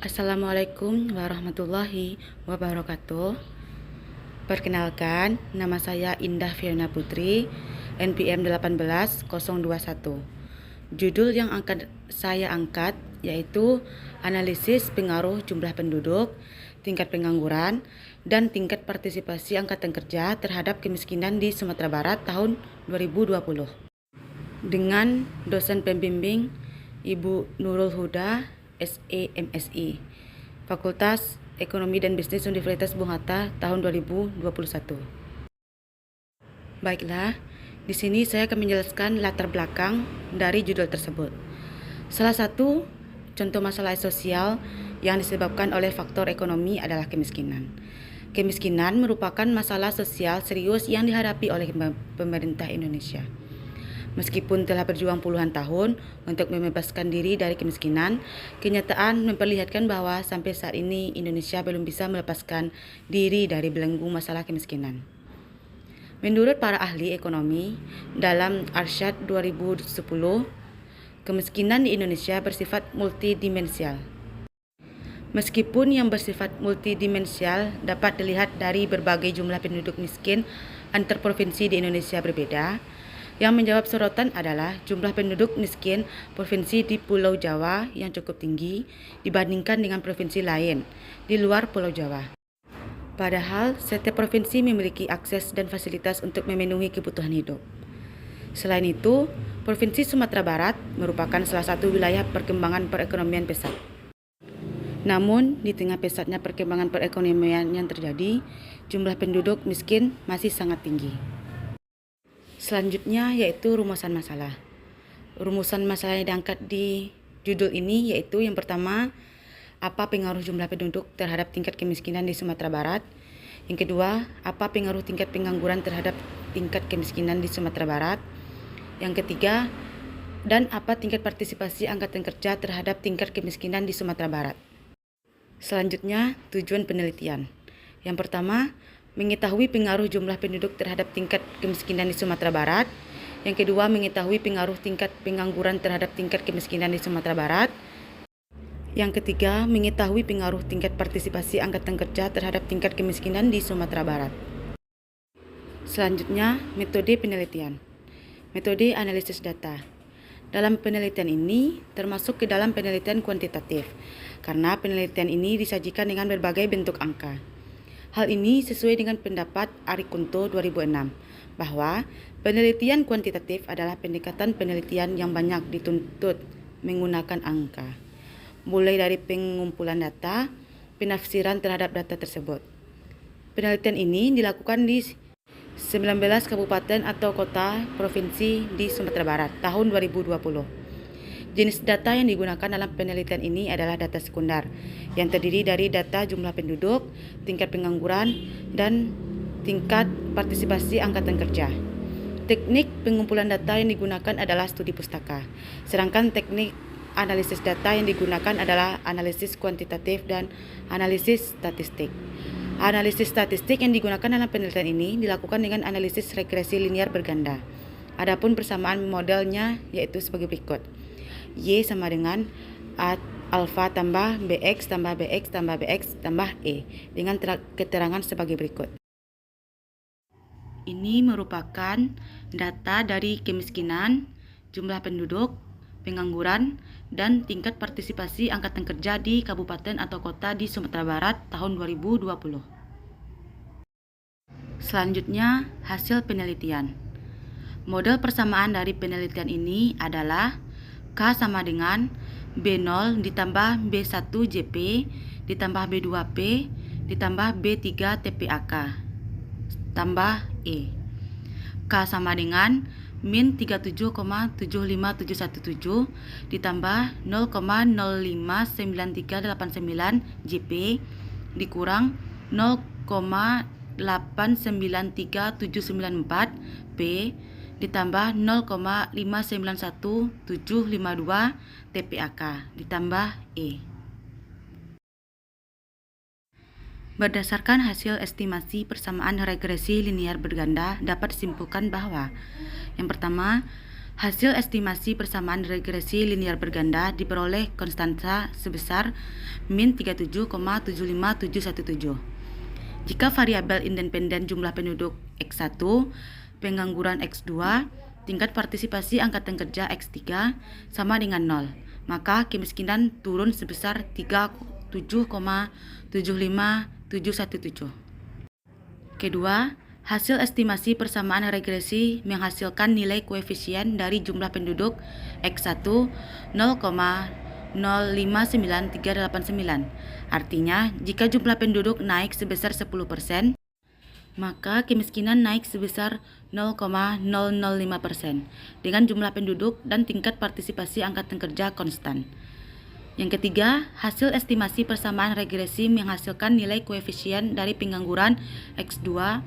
Assalamualaikum warahmatullahi wabarakatuh. Perkenalkan, nama saya Indah Fiona Putri, NPM 18021. Judul yang saya angkat yaitu analisis pengaruh jumlah penduduk, tingkat pengangguran, dan tingkat partisipasi angkatan kerja terhadap kemiskinan di Sumatera Barat tahun 2020. Dengan dosen pembimbing Ibu Nurul Huda, SE MSI, Fakultas Ekonomi dan Bisnis Universitas Bung Hatta tahun 2021. Baiklah, di sini saya akan menjelaskan latar belakang dari judul tersebut. Salah satu contoh masalah sosial yang disebabkan oleh faktor ekonomi adalah kemiskinan. Kemiskinan merupakan masalah sosial serius yang dihadapi oleh pemerintah Indonesia. Meskipun telah berjuang puluhan tahun untuk membebaskan diri dari kemiskinan, kenyataan memperlihatkan bahwa sampai saat ini Indonesia belum bisa melepaskan diri dari belenggu masalah kemiskinan. Menurut para ahli ekonomi, dalam Arsyad 2010, kemiskinan di Indonesia bersifat multidimensial. Meskipun yang bersifat multidimensial dapat dilihat dari berbagai jumlah penduduk miskin antar provinsi di Indonesia berbeda, yang menjawab sorotan adalah jumlah penduduk miskin provinsi di Pulau Jawa yang cukup tinggi dibandingkan dengan provinsi lain di luar Pulau Jawa. Padahal setiap provinsi memiliki akses dan fasilitas untuk memenuhi kebutuhan hidup. Selain itu, Provinsi Sumatera Barat merupakan salah satu wilayah perkembangan perekonomian pesat. Namun, di tengah pesatnya perkembangan perekonomian yang terjadi, jumlah penduduk miskin masih sangat tinggi. Selanjutnya yaitu rumusan masalah. Rumusan masalah yang diangkat di judul ini yaitu yang pertama, apa pengaruh jumlah penduduk terhadap tingkat kemiskinan di Sumatera Barat? Yang kedua, apa pengaruh tingkat pengangguran terhadap tingkat kemiskinan di Sumatera Barat? Yang ketiga, dan apa tingkat partisipasi angkatan kerja terhadap tingkat kemiskinan di Sumatera Barat? Selanjutnya, tujuan penelitian. Yang pertama, mengetahui pengaruh jumlah penduduk terhadap tingkat kemiskinan di Sumatera Barat. Yang kedua, mengetahui pengaruh tingkat pengangguran terhadap tingkat kemiskinan di Sumatera Barat. Yang ketiga, mengetahui pengaruh tingkat partisipasi angkatan kerja terhadap tingkat kemiskinan di Sumatera Barat. Selanjutnya, metode penelitian. Metode analisis data. Dalam penelitian ini termasuk ke dalam penelitian kuantitatif, karena penelitian ini disajikan dengan berbagai bentuk angka. Hal ini sesuai dengan pendapat Ari Kunto 2006, bahwa penelitian kuantitatif adalah pendekatan penelitian yang banyak dituntut menggunakan angka, mulai dari pengumpulan data, penafsiran terhadap data tersebut. Penelitian ini dilakukan di 19 kabupaten atau kota provinsi di Sumatera Barat tahun 2020. Jenis data yang digunakan dalam penelitian ini adalah data sekunder, yang terdiri dari data jumlah penduduk, tingkat pengangguran, dan tingkat partisipasi angkatan kerja. Teknik pengumpulan data yang digunakan adalah studi pustaka, sedangkan teknik analisis data yang digunakan adalah analisis kuantitatif dan analisis statistik. Analisis statistik yang digunakan dalam penelitian ini dilakukan dengan analisis regresi linear berganda. Adapun persamaan modelnya yaitu sebagai berikut. Y sama dengan alfa tambah BX tambah BX tambah BX tambah E dengan keterangan sebagai berikut. Ini merupakan data dari kemiskinan, jumlah penduduk, pengangguran, dan tingkat partisipasi angkatan kerja di kabupaten atau kota di Sumatera Barat tahun 2020. Selanjutnya, hasil penelitian. Model persamaan dari penelitian ini adalah K sama dengan B0 ditambah B1 JP ditambah B2P ditambah B3 TPAK tambah E. K sama dengan min 37,75717 ditambah 0,059389 JP dikurang 0,893794 P ditambah 0,591752 TPAK ditambah E. Berdasarkan hasil estimasi persamaan regresi linear berganda dapat disimpulkan bahwa yang pertama, Hasil estimasi persamaan regresi linear berganda diperoleh konstanta sebesar min 37,75717. Jika variabel independen jumlah penduduk X1, pengangguran X2, tingkat partisipasi angkatan kerja X3 sama dengan 0, maka kemiskinan turun sebesar 37,75717. Kedua, hasil estimasi persamaan regresi menghasilkan nilai koefisien dari jumlah penduduk X1 0,059389. Artinya, jika jumlah penduduk naik sebesar 10%, maka kemiskinan naik sebesar 0,005% dengan jumlah penduduk dan tingkat partisipasi angkatan kerja konstan. Yang ketiga, hasil estimasi persamaan regresi menghasilkan nilai koefisien dari pengangguran X2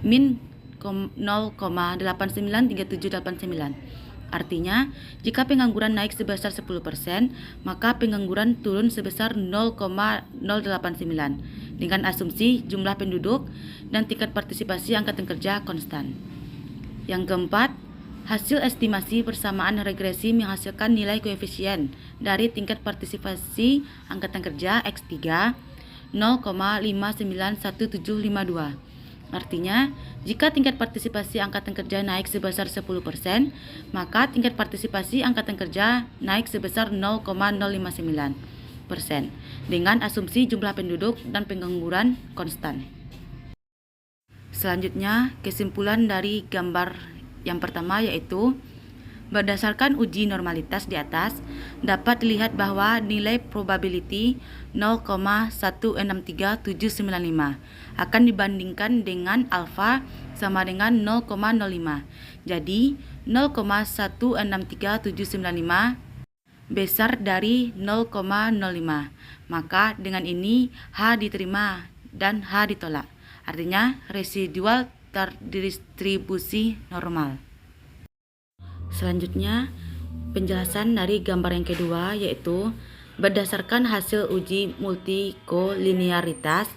min 0,893789. Artinya, jika pengangguran naik sebesar 10%, maka pengangguran turun sebesar 0,089 dengan asumsi jumlah penduduk dan tingkat partisipasi angkatan kerja konstan. Yang keempat, hasil estimasi persamaan regresi menghasilkan nilai koefisien dari tingkat partisipasi angkatan kerja X3 0,591752. Artinya, jika tingkat partisipasi angkatan kerja naik sebesar 10%, maka tingkat partisipasi angkatan kerja naik sebesar 0,059% dengan asumsi jumlah penduduk dan pengangguran konstan. Selanjutnya, kesimpulan dari gambar yang pertama yaitu berdasarkan uji normalitas di atas, dapat dilihat bahwa nilai probability 0,163795 akan dibandingkan dengan alfa sama dengan 0,05. Jadi, 0,163795 besar dari 0,05. Maka dengan ini H diterima dan H ditolak. Artinya, residual terdistribusi normal. Selanjutnya, penjelasan dari gambar yang kedua yaitu berdasarkan hasil uji multikolinearitas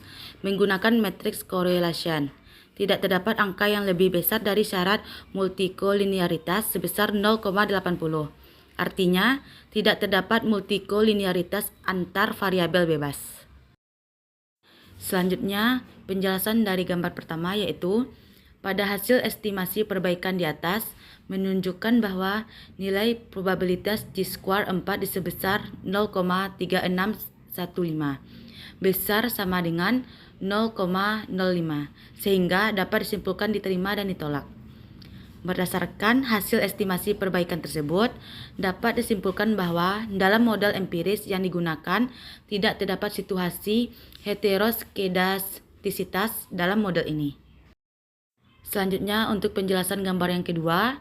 menggunakan matriks correlation. Tidak terdapat angka yang lebih besar dari syarat multikolinearitas sebesar 0,80. Artinya, tidak terdapat multikolinearitas antar variabel bebas. Selanjutnya, penjelasan dari gambar pertama yaitu pada hasil estimasi perbaikan di atas menunjukkan bahwa nilai probabilitas Chi-square 4 sebesar 0,3615 besar sama dengan 0,05 sehingga dapat disimpulkan diterima dan ditolak. Berdasarkan hasil estimasi perbaikan tersebut, dapat disimpulkan bahwa dalam model empiris yang digunakan tidak terdapat situasi heteroskedastisitas dalam model ini. Selanjutnya, untuk penjelasan gambar yang kedua,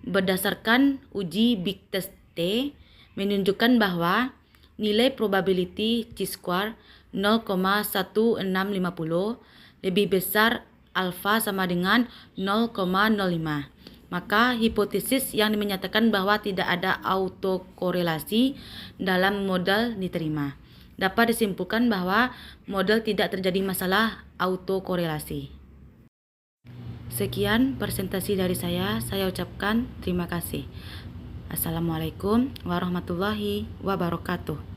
berdasarkan uji Big Test T menunjukkan bahwa nilai probability Chi-square 0,1650 lebih besar alfa sama dengan 0,05. Maka hipotesis yang menyatakan bahwa tidak ada autokorelasi dalam model diterima. Dapat disimpulkan bahwa model tidak terjadi masalah autokorelasi. Sekian presentasi dari saya ucapkan terima kasih. Assalamualaikum warahmatullahi wabarakatuh.